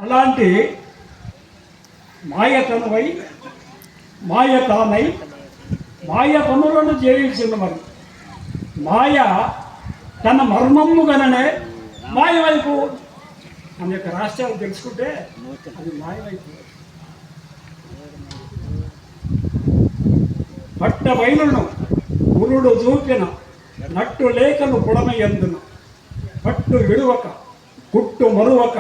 అలాంటి మాయతనమై మాయతానై మాయ పనులను చేయించింది. మరి మాయ తన మర్మము గననే మాయవైపు మన యొక్క రాష్ట్రాలు తెలుసుకుంటే అది మాయవైపు పట్ట బయలును గురుడు చూపిన నట్టు లేఖను పుడమయందును పట్టు విడువక కుట్టు మరువక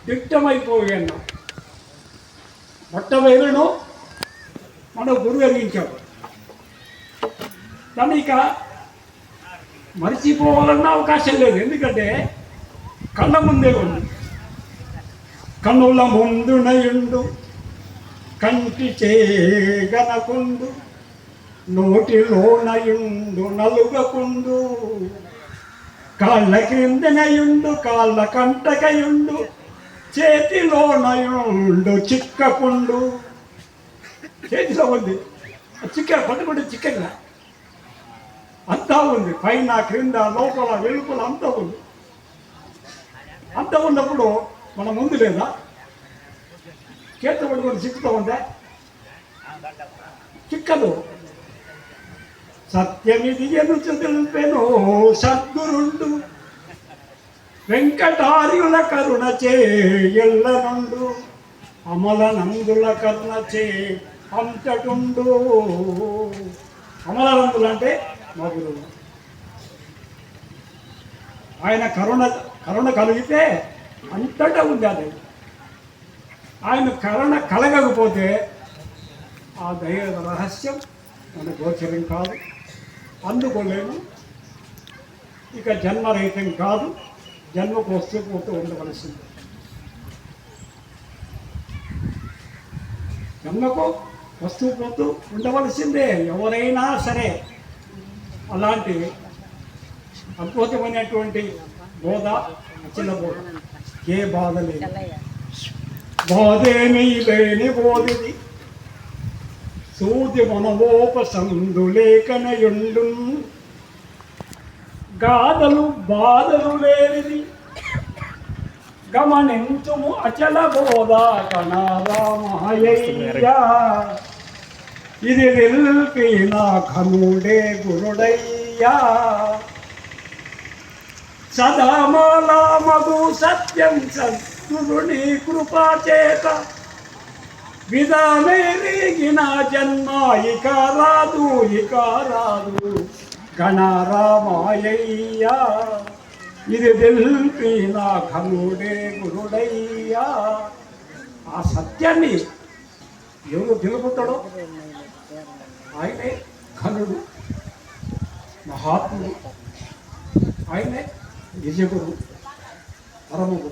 దిట్టమైపోయాన్న పట్ట బయలును మన గురువు ఎదిగించాడు. దాన్ని ఇక మర్చిపోవాలన్న అవకాశం లేదు. ఎందుకంటే కళ్ళ ముందే ఉంది. కన్నుల ముందునయుండు కంటి చేయగనకుండు నోటిలోనయుండు నలుగకుండు కాళ్ళ క్రిందనయుండు కాళ్ళ కంటకయుండు చేతిలోనయుండు చిక్కకుండు. చేతిలో ఉంది చిక్క పట్టుకుంటే చిక్కగా అంతా ఉంది. పైన క్రింద లోపల వెలుపల అంతా ఉంది. అంత ఉన్నప్పుడు మన ముందు లేదా చేతి పట్టుకొని చిక్కుతూ ఉందా? చిక్కదు. సత్యమిది ఎనుచు తెలిపెను సద్గురుండు వెంకటార్యుల కరుణ చేయెల్లనుండు అమల నందుల కరుణ చే అంతటుండు. అమలనందులు అంటే మా గురువు. ఆయన కరుణ కలిగితే అంతటా ఉంది. అది ఆయన కరుణ కలగకపోతే ఆ దైవ రహస్యం మన గోచరం కాదు, అందుకోలేము. ఇక జన్మరహితం కాదు, జన్మకు వస్తూ పోతూ ఉండవలసింది. జన్మకు వస్తూ పోతూ ఉండవలసిందే ఎవరైనా సరే. అలాంటి అద్భుతమైనటువంటి బోధ అచల బోధ. ఏ బాధ లేదు, బాధేమీ లేని బోధిది సూది మనవోపసందు లేఖనయుండు గాథలు బాధలు లేనిది గమనించుము అచల బోధ కణరామయ్యా. ఇది నిల్పిన ఘనుడే గురుడయ్యా. సదామాలా మధు సత్యం సద్గురుని కృపా చేత విధమేరిగిన జన్మ ఇక రాదు గణరామయ్యా. ఇది తెలిపిన ఘనుడే గురుడయ్యా. ఆ సత్యాన్ని ఎవరు తెలుపుతాడో ఆయనే ఘనుడు, మహాత్ముడు, ఆయనే నిజగురు, పరమగురు.